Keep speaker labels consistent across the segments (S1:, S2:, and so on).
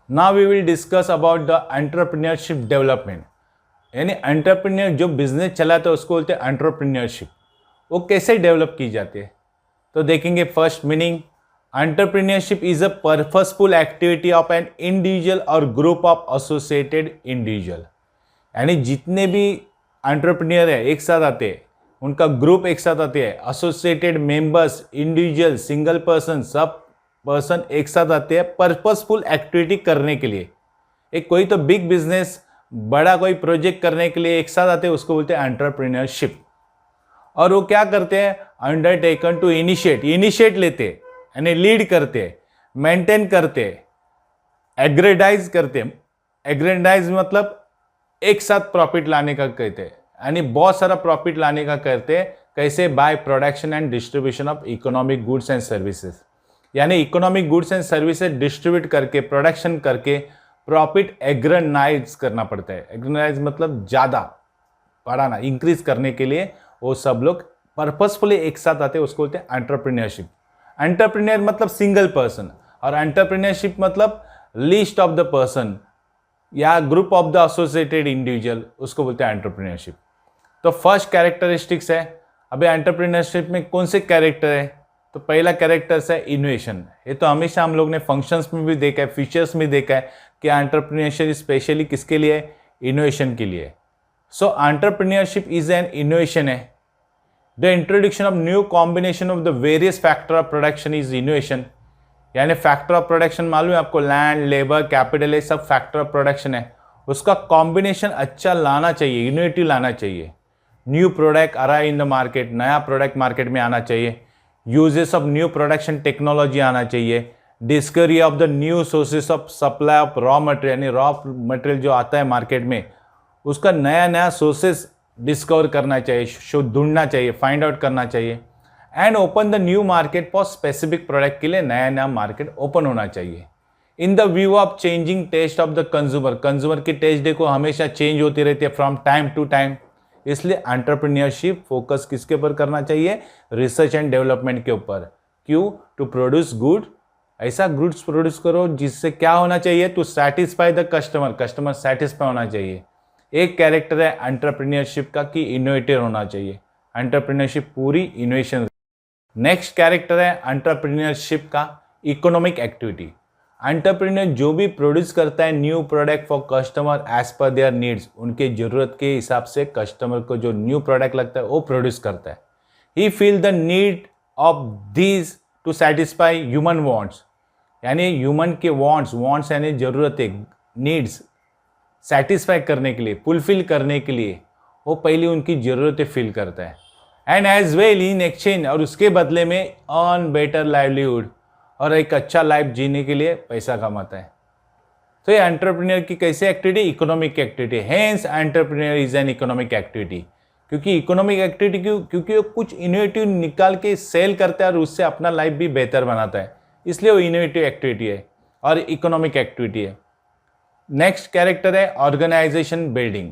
S1: Now we will discuss about the entrepreneurship development. यानी entrepreneur जो business चलाता है उसको बोलते हैं एंटरप्रेन्योरशिप। वो कैसे डेवलप की जाती है तो देखेंगे। First meaning, entrepreneurship is a purposeful activity of an individual और ग्रुप ऑफ एसोसिएटेड इंडिविजुअल। यानी जितने भी एंटरप्रेन्योर है एक साथ आते हैं, उनका ग्रुप एक साथ आते हैं, associated members, individual, single person, सब पर्सन एक साथ आते हैं पर्पसफुल एक्टिविटी करने के लिए। एक कोई तो बिग बिजनेस, बड़ा कोई प्रोजेक्ट करने के लिए एक साथ आते हैं, उसको बोलते हैं एंटरप्रेन्योरशिप। और वो क्या करते हैं, अंडरटेकन टू इनिशिएट लेते, यानी लीड करते, मेंटेन करते, एग्रेडाइज करते। एग्रेडाइज मतलब एक साथ प्रॉफिट लाने का कहते हैं, यानी बहुत सारा प्रॉफिट लाने का कहते हैं। कैसे? By production and distribution of economic goods and services. यानी economic goods and services distribute करके, प्रोडक्शन करके प्रॉफिट एग्रेनाइज करना पड़ता है। एग्रेनाइज मतलब ज़्यादा बढ़ाना, इंक्रीज करने के लिए वो सब लोग पर्पसफुली एक साथ आते हैं, उसको बोलते हैं एंटरप्रेन्योरशिप। एंटरप्रेन्योर मतलब सिंगल पर्सन, और एंटरप्रेन्योरशिप मतलब लिस्ट ऑफ द पर्सन या group of the associated individual, उसको बोलते हैं एंटरप्रेन्योरशिप। तो फर्स्ट कैरेक्टरिस्टिक्स है। अभी एंटरप्रेन्योरशिप में कौन से कैरेक्टर है? तो पहला कैरेक्टर्स है इनोवेशन। ये तो हमेशा हम लोग ने फंक्शंस में भी देखा है, फीचर्स में देखा है कि एंटरप्रेन्योरशिप स्पेशली किसके लिए है? इनोवेशन के लिए। सो एंटरप्रेन्योरशिप इज एन इनोवेशन है। The introduction of new combination of the various factor of production is innovation. यानी फैक्टर ऑफ प्रोडक्शन मालूम है आपको, लैंड, लेबर, कैपिटल, ये सब फैक्टर ऑफ प्रोडक्शन है। उसका कॉम्बिनेशन अच्छा लाना चाहिए, इनोवेटिव लाना चाहिए। न्यू प्रोडक्ट आ रहा है इन द मार्केट, नया प्रोडक्ट मार्केट में आना चाहिए। Uses of new production technology आना चाहिए। Discovery of the new sources of supply of raw material, यानी रॉ मटेरियल जो आता है मार्केट में, उसका नया नया सोर्सेस डिस्कवर करना चाहिए, ढूंढना चाहिए, फाइंड आउट करना चाहिए। And open the new market for specific product के लिए नया नया मार्केट ओपन होना चाहिए। In the view of changing taste of the consumer, consumer की टेस्ट देखो हमेशा चेंज होती रहती है फ्रॉम टाइम टू टाइम। इसलिए एंटरप्रेन्योरशिप फोकस किसके ऊपर करना चाहिए? रिसर्च एंड डेवलपमेंट के ऊपर। क्यों? टू प्रोड्यूस गुड, ऐसा गुड्स प्रोड्यूस करो जिससे क्या होना चाहिए? To satisfy the customer, customer satisfy होना चाहिए। एक कैरेक्टर है एंटरप्रेन्योरशिप का कि इनोवेटर होना चाहिए। एंटरप्रेन्योरशिप पूरी इनोवेशन। नेक्स्ट कैरेक्टर है एंटरप्रेन्योरशिप का इकोनॉमिक एक्टिविटी। एंटरप्रेन्योर जो भी प्रोड्यूस करता है new product for customer as per their needs, उनके जरूरत के हिसाब से कस्टमर को जो न्यू प्रोडक्ट लगता है वो प्रोड्यूस करता है। He feel the need of these to satisfy human wants, यानी ह्यूमन के वांट्स यानी जरूरतें, नीड्स सेटिस्फाई करने के लिए, फुलफिल करने के लिए वो पहले उनकी ज़रूरतें फील करता है। And as well in exchange, और उसके बदले में अर्न बेटर लाइवलीहुड, और एक अच्छा लाइफ जीने के लिए पैसा कमाता है। तो ये एंटरप्रेन्योर की कैसी activity? Economic activity. Hence entrepreneur is an economic activity. क्योंकि इकोनॉमिक एक्टिविटी क्योंकि वो कुछ इनोवेटिव निकाल के सेल करता है और उससे अपना लाइफ भी बेहतर बनाता है, इसलिए वो इनोवेटिव एक्टिविटी है और इकोनॉमिक एक्टिविटी है। नेक्स्ट कैरेक्टर है organisation building.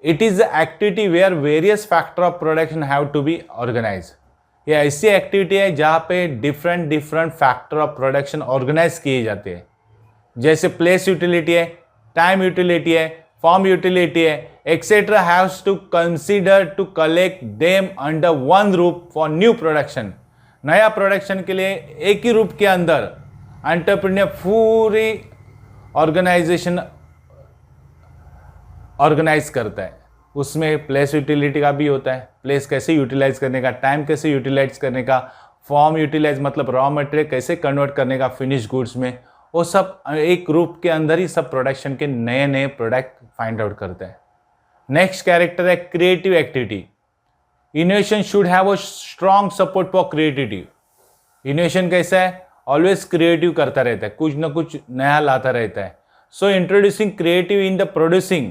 S1: It is the activity where various factor of production have to be organise. ये ऐसी एक्टिविटी है जहाँ पे different factor of production organise किए जाते हैं। जैसे प्लेस यूटिलिटी है, टाइम यूटिलिटी है, फॉर्म यूटिलिटी है, etcetera haves to consider to collect them under one roof for new production. नया प्रोडक्शन के लिए एक ही रूप के अंदर एंटरप्रेन्योर पूरी ऑर्गेनाइजेशन ऑर्गेनाइज करता है। उसमें प्लेस यूटिलिटी का भी होता है, प्लेस कैसे यूटिलाइज करने का, टाइम कैसे यूटिलाइज करने का, फॉर्म यूटिलाइज मतलब रॉ मटेरियल कैसे कन्वर्ट करने का फिनिश गुड्स में, वो सब एक ग्रुप के अंदर ही सब प्रोडक्शन के नए नए प्रोडक्ट फाइंड आउट करता है। नेक्स्ट कैरेक्टर है creative activity. Innovation should have a strong support for creativity. Innovation कैसा है? ऑलवेज क्रिएटिव करता रहता है, कुछ ना कुछ नया लाता रहता है। So introducing creative in the producing,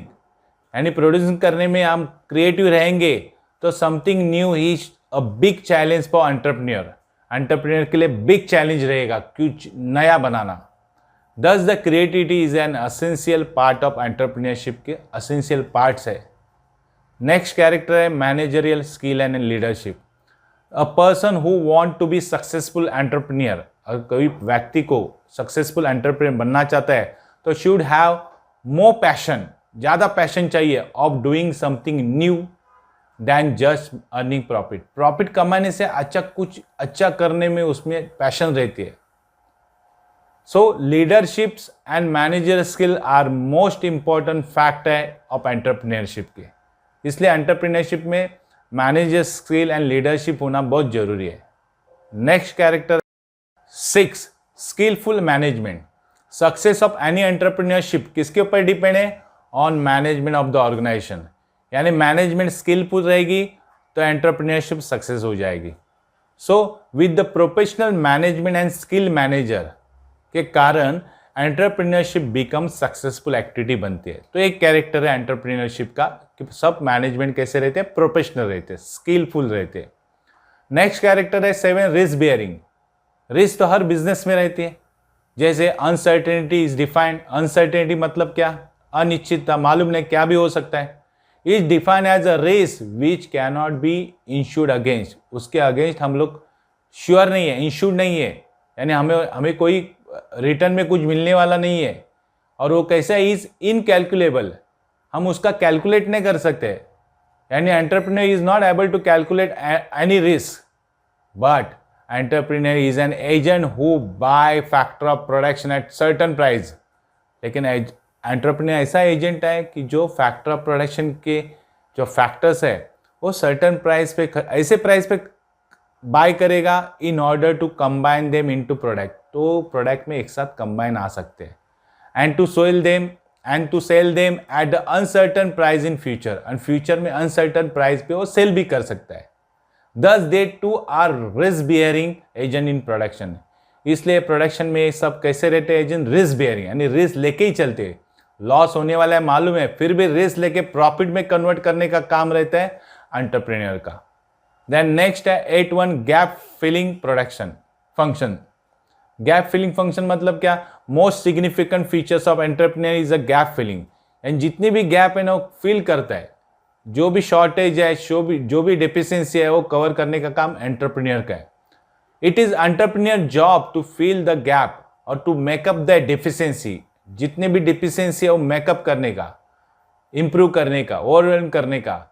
S1: यानी प्रोड्यूसिंग करने में हम क्रिएटिव रहेंगे तो something new is a big challenge for entrepreneur. Entrepreneur के लिए बिग चैलेंज रहेगा कुछ नया बनाना। Thus the creativity is an essential part of entrepreneurship के असेंशियल पार्ट्स है। नेक्स्ट कैरेक्टर है managerial skill and leadership. A person who want to be successful entrepreneur, अगर कोई व्यक्ति को सक्सेसफुल एंटरप्रेन्योर बनना चाहता है तो शुड हैव मोर पैशन, ज़्यादा पैशन चाहिए of doing something new than just earning profit. Profit कमाने से अच्छा कुछ अच्छा करने में उसमें पैशन रहती है। So leaderships and manager skill are most important factor of entrepreneurship के, इसलिए एंटरप्रेन्योरशिप में मैनेजर स्किल एंड लीडरशिप होना बहुत जरूरी है। Next character 6, skilful management. Success of any entrepreneurship किसके ऊपर डिपेंड है? On management of the organisation. यानी मैनेजमेंट स्किलफुल रहेगी तो एंटरप्रेन्योरशिप सक्सेस हो जाएगी। So with the professional management and skill manager के कारण एंटरप्रेन्योरशिप बिकम सक्सेसफुल एक्टिविटी बनती है। तो एक कैरेक्टर है एंटरप्रेन्योरशिप का कि सब मैनेजमेंट कैसे रहते हैं? प्रोफेशनल रहते हैं, स्किलफुल रहते हैं। नेक्स्ट कैरेक्टर है 7, रिस्क बियरिंग। रिस्क तो हर बिजनेस में रहती है। जैसे अनसर्टेनिटी इज डिफाइंड। अनसर्टेनिटी मतलब क्या? अनिश्चितता, मालूम नहीं क्या भी हो सकता है। Is defined as a risk which can not be insured against. उसके अगेंस्ट हम लोग श्योर नहीं है, इंश्योर्ड नहीं है, यानी हमें कोई रिटर्न में कुछ मिलने वाला नहीं है। और वो कैसा इज इनकैलकुलेबल, हम उसका कैलकुलेट नहीं कर सकते। यानी entrepreneur is not able to calculate any risk, but entrepreneur is an agent who buy factor of production at certain price. लेकिन एंटरप्रेन्योर ऐसा एजेंट है कि जो फैक्टर ऑफ प्रोडक्शन के जो फैक्टर्स है वो सर्टन प्राइस पे, ऐसे प्राइस पे बाय करेगा in order to combine them into product. तो प्रोडक्ट में एक साथ कंबाइन आ सकते हैं। And to sell them at the uncertain price in future. And future में अनसर्टन प्राइस पे वो सेल भी कर सकता है। Thus they too are risk bearing agent in production. इसलिए प्रोडक्शन में सब कैसे रहते हैं एजेंट? रिस्क बियरिंग, यानी रिस्क लेके ही चलते हैं। लॉस होने वाला है मालूम है, फिर भी रिस्क लेके प्रॉफिट में कन्वर्ट करने का काम रहता है एंटरप्रेन्योर का। देन नेक्स्ट है 8.1, gap filling production function. Gap filling function मतलब क्या? Most significant features of entrepreneur is a gap filling. यानी जितनी भी गैप है ना वो फिल करता है। जो भी शॉर्टेज है, जो भी डेफिशिएंसी है वो कवर करने का काम एंटरप्रेन्योर का है। It is entrepreneur job to fill the gap और टू मेकअप द डेफिशिएंसी। जितने भी डेफिशिएंसी है वो मेकअप करने का, इंप्रूव करने का, ओवरवेलम करने का,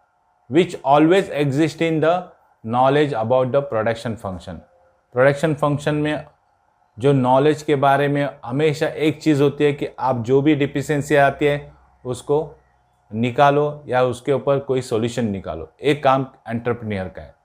S1: which always exist in the knowledge about the production function. Production function में जो नॉलेज के बारे में हमेशा एक चीज़ होती है कि आप जो भी डिफिशिएंसी आती है उसको निकालो या उसके ऊपर कोई सॉल्यूशन निकालो। एक काम एंटरप्रेन्योर का है।